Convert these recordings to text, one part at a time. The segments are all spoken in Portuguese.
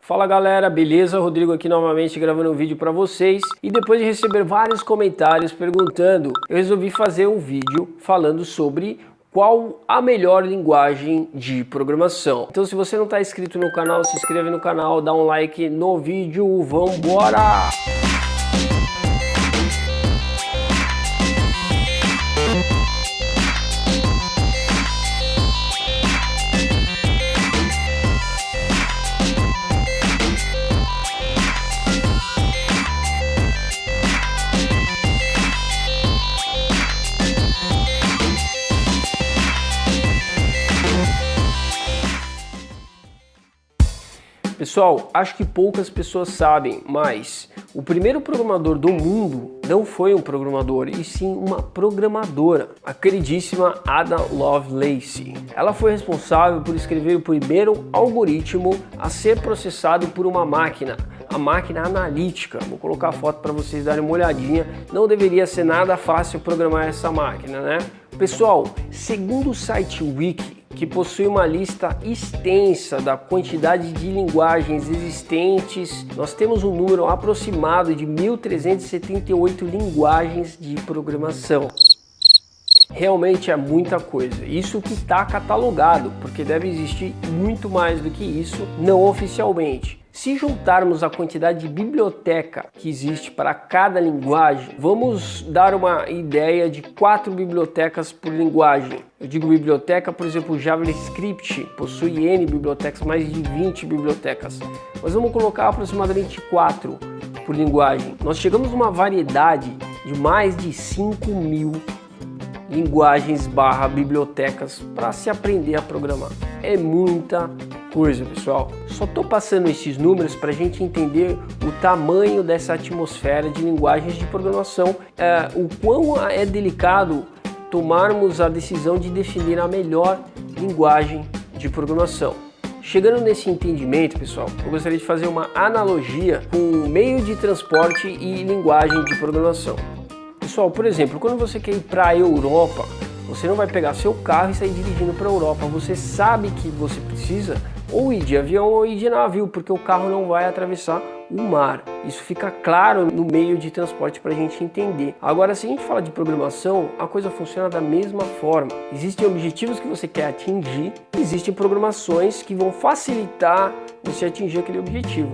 Fala galera, beleza? Rodrigo aqui novamente gravando um vídeo para vocês. E depois de receber vários comentários perguntando, eu resolvi fazer um vídeo falando sobre qual a melhor linguagem de programação. Então se você não está inscrito no canal, se inscreve no canal, dá um like no vídeo, vambora! Pessoal, acho que poucas pessoas sabem, mas o primeiro programador do mundo não foi um programador, e sim uma programadora, a queridíssima Ada Lovelace. Ela foi responsável por escrever o primeiro algoritmo a ser processado por uma máquina, a máquina analítica. Vou colocar a foto para vocês darem uma olhadinha. Não deveria ser nada fácil programar essa máquina, né? Pessoal, segundo o site Wiki, que possui uma lista extensa da quantidade de linguagens existentes, nós temos um número aproximado de 1.378 linguagens de programação. Realmente é muita coisa. Isso que está catalogado, porque deve existir muito mais do que isso não oficialmente. Se juntarmos a quantidade de biblioteca que existe para cada linguagem, vamos dar uma ideia de 4 bibliotecas por linguagem. Eu digo biblioteca, por exemplo, o JavaScript possui N bibliotecas, mais de 20 bibliotecas. Mas vamos colocar aproximadamente 4 por linguagem. Nós chegamos a uma variedade de mais de 5.000 linguagens / bibliotecas para se aprender a programar. É muita coisa, pessoal. Só estou passando esses números para a gente entender o tamanho dessa atmosfera de linguagens de programação, o quão é delicado tomarmos a decisão de definir a melhor linguagem de programação. Chegando nesse entendimento, pessoal, eu gostaria de fazer uma analogia com meio de transporte e linguagem de programação. Pessoal, por exemplo, quando você quer ir para a Europa, você não vai pegar seu carro e sair dirigindo para a Europa. Você sabe que você precisa ou ir de avião ou ir de navio, porque o carro não vai atravessar o mar. Isso fica claro no meio de transporte para a gente entender. Agora, se a gente fala de programação, a coisa funciona da mesma forma. Existem objetivos que você quer atingir, existem programações que vão facilitar você atingir aquele objetivo.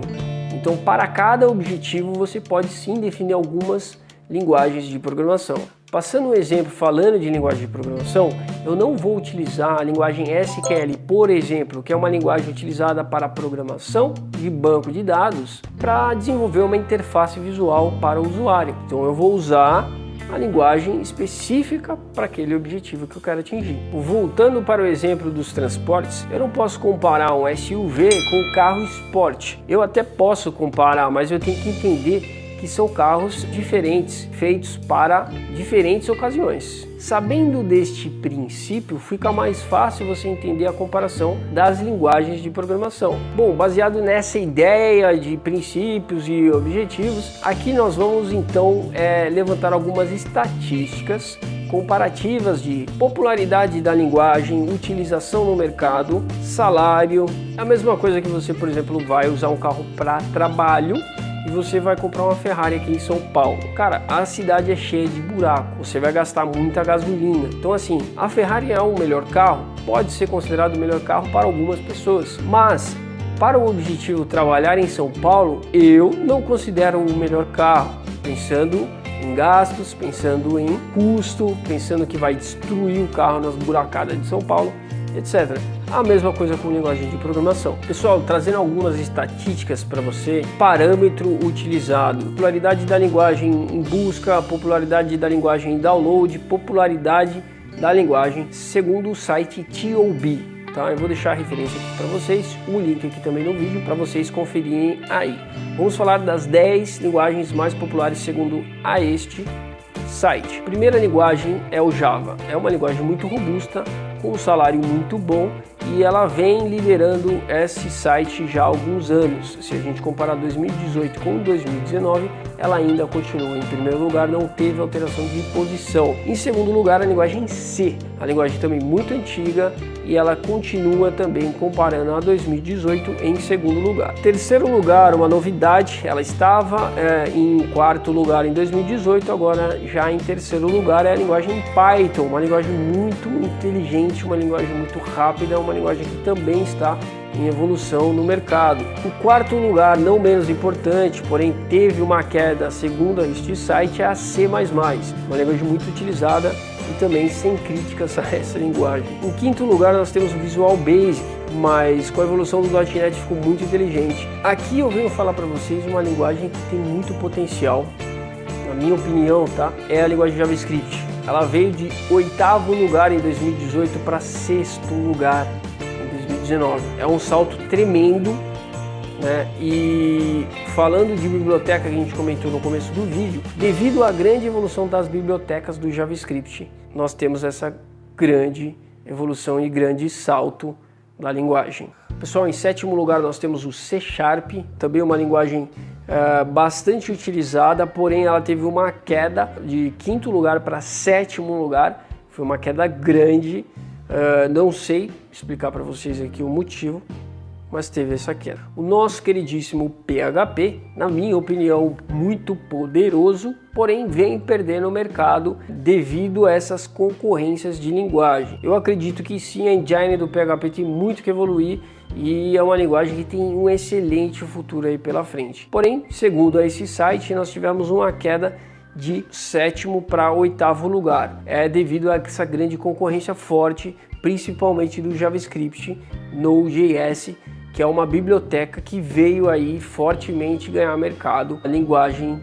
Então, para cada objetivo, você pode sim definir algumas linguagens de programação. Passando um exemplo falando de linguagem de programação, eu não vou utilizar a linguagem SQL, por exemplo, que é uma linguagem utilizada para programação de banco de dados, para desenvolver uma interface visual para o usuário. Então eu vou usar a linguagem específica para aquele objetivo que eu quero atingir. Voltando para o exemplo dos transportes, eu não posso comparar um SUV com um carro esporte. Eu até posso comparar, mas eu tenho que entender que são carros diferentes, feitos para diferentes ocasiões. Sabendo deste princípio, fica mais fácil você entender a comparação das linguagens de programação. Bom, baseado nessa ideia de princípios e objetivos, aqui nós vamos então levantar algumas estatísticas comparativas de popularidade da linguagem, utilização no mercado, salário. É a mesma coisa que você, por exemplo, vai usar um carro para trabalho e você vai comprar uma Ferrari aqui em São Paulo. Cara, a cidade é cheia de buraco, você vai gastar muita gasolina. Então assim, a Ferrari é o melhor carro? Pode ser considerado o melhor carro para algumas pessoas, mas para o objetivo trabalhar em São Paulo, eu não considero o melhor carro, pensando em gastos, pensando em custo, pensando que vai destruir o carro nas buracadas de São Paulo, etc. A mesma coisa com linguagem de programação. Pessoal, trazendo algumas estatísticas para você: parâmetro utilizado, popularidade da linguagem em busca, popularidade da linguagem em download, popularidade da linguagem segundo o site TOB. Tá? Eu vou deixar a referência aqui para vocês, o link aqui também no vídeo para vocês conferirem aí. Vamos falar das 10 linguagens mais populares segundo a este site. A primeira linguagem é o Java. É uma linguagem muito robusta, com um salário muito bom, e ela vem liderando esse site já há alguns anos. Se a gente comparar 2018 com 2019, ela ainda continua em primeiro lugar, não teve alteração de posição. Em segundo lugar, a linguagem C, a linguagem também muito antiga, e ela continua também comparando a 2018 em segundo lugar. Terceiro lugar, uma novidade, ela estava em quarto lugar em 2018, agora já em terceiro lugar é a linguagem Python, uma linguagem muito inteligente, uma linguagem muito rápida, uma linguagem que também está em evolução no mercado. O quarto lugar, não menos importante, porém teve uma queda segundo este site, é a C++, uma linguagem muito utilizada e também sem críticas a essa linguagem. Em quinto lugar nós temos o Visual Basic, mas com a evolução do .NET ficou muito inteligente. Aqui eu venho falar para vocês uma linguagem que tem muito potencial, na minha opinião, tá? É a linguagem JavaScript. Ela veio de oitavo lugar em 2018 para sexto lugar em 2019. É um salto tremendo, né? E falando de biblioteca que a gente comentou no começo do vídeo, devido à grande evolução das bibliotecas do JavaScript, nós temos essa grande evolução e grande salto da linguagem. Pessoal, em sétimo lugar nós temos o C#, também uma linguagem bastante utilizada, porém ela teve uma queda de quinto lugar para sétimo lugar, foi uma queda grande, não sei explicar para vocês aqui o motivo, mas teve essa queda. O nosso queridíssimo PHP, na minha opinião, muito poderoso, porém vem perdendo o mercado devido a essas concorrências de linguagem. Eu acredito que sim, a engine do PHP tem muito que evoluir e é uma linguagem que tem um excelente futuro aí pela frente. Porém, segundo esse site, nós tivemos uma queda de sétimo para oitavo lugar. É devido a essa grande concorrência forte, principalmente do JavaScript, Node.js, que é uma biblioteca que veio aí fortemente ganhar mercado, a linguagem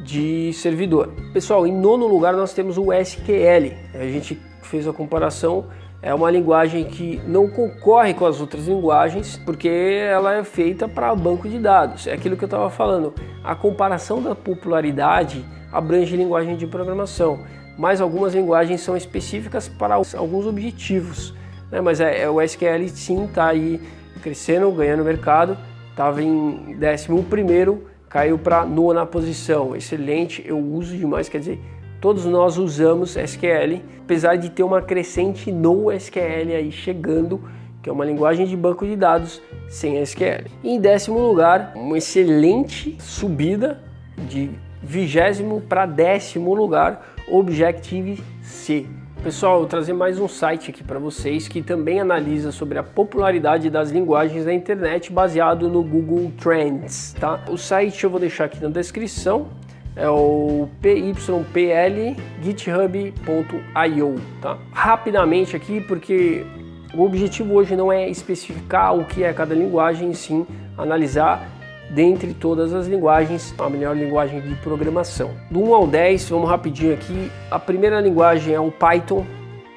de servidor. Pessoal, em nono lugar nós temos o SQL. A gente fez a comparação, é uma linguagem que não concorre com as outras linguagens, porque ela é feita para banco de dados. É aquilo que eu estava falando, a comparação da popularidade abrange linguagem de programação, mas algumas linguagens são específicas para alguns objetivos, né? Mas o SQL sim está aí crescendo, ganhando mercado, estava em 11º, caiu para 9ª posição, excelente, eu uso demais, quer dizer, todos nós usamos SQL, apesar de ter uma crescente no SQL aí chegando, que é uma linguagem de banco de dados sem SQL. E em 10º lugar, uma excelente subida de 20º para 10º lugar, Objective-C. Pessoal, eu vou trazer mais um site aqui para vocês que também analisa sobre a popularidade das linguagens na internet baseado no Google Trends, tá? O site eu vou deixar aqui na descrição, é o pypl.github.io, tá? Rapidamente aqui, porque o objetivo hoje não é especificar o que é cada linguagem, sim analisar dentre todas as linguagens, a melhor linguagem de programação. Do 1 ao 10, vamos rapidinho aqui. A primeira linguagem é o Python,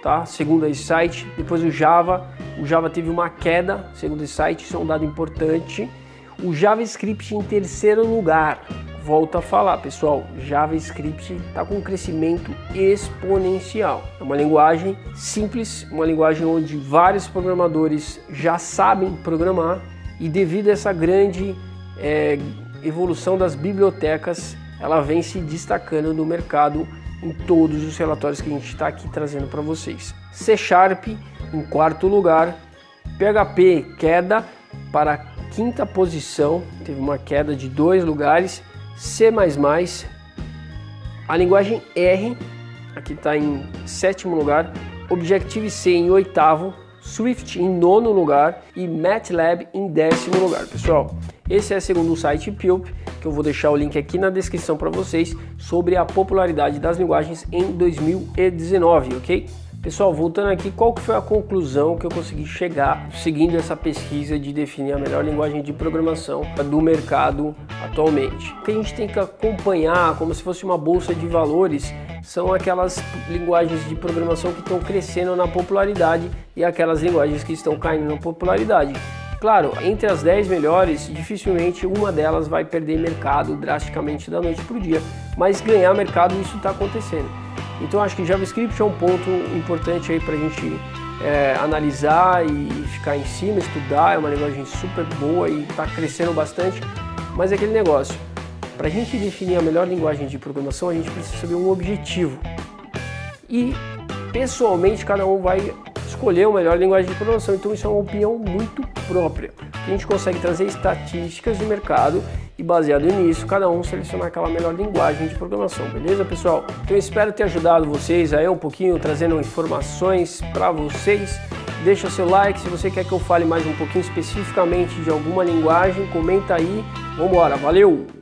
tá? Segundo esse site. Depois o Java. O Java teve uma queda, segundo esse site, isso é um dado importante. O JavaScript em terceiro lugar. Volto a falar, pessoal, JavaScript está com um crescimento exponencial. É uma linguagem simples, uma linguagem onde vários programadores já sabem programar e devido a essa grande evolução das bibliotecas, ela vem se destacando no mercado em todos os relatórios que a gente está aqui trazendo para vocês. C# em quarto lugar, PHP queda para a 5ª posição, teve uma queda de 2 lugares, C++, a linguagem R, aqui está em 7º lugar, Objective-C em 8º, Swift em 9º lugar e MATLAB em 10º lugar. Pessoal, esse é segundo o site Pilp, que eu vou deixar o link aqui na descrição para vocês, sobre a popularidade das linguagens em 2019, ok? Pessoal, voltando aqui, qual que foi a conclusão que eu consegui chegar seguindo essa pesquisa de definir a melhor linguagem de programação do mercado atualmente? O que a gente tem que acompanhar como se fosse uma bolsa de valores são aquelas linguagens de programação que estão crescendo na popularidade e aquelas linguagens que estão caindo na popularidade. Claro, entre as 10 melhores, dificilmente uma delas vai perder mercado drasticamente da noite para o dia, mas ganhar mercado isso está acontecendo. Então acho que JavaScript é um ponto importante aí para a gente analisar e ficar em cima, estudar, é uma linguagem super boa e está crescendo bastante, mas é aquele negócio, para a gente definir a melhor linguagem de programação a gente precisa saber um objetivo e pessoalmente cada um vai escolher a melhor linguagem de programação. Então isso é uma opinião muito própria. A gente consegue trazer estatísticas de mercado e baseado nisso, cada um selecionar aquela melhor linguagem de programação, beleza, pessoal? Então eu espero ter ajudado vocês aí um pouquinho, trazendo informações para vocês. Deixa seu like, se você quer que eu fale mais um pouquinho especificamente de alguma linguagem, comenta aí. Vambora, valeu!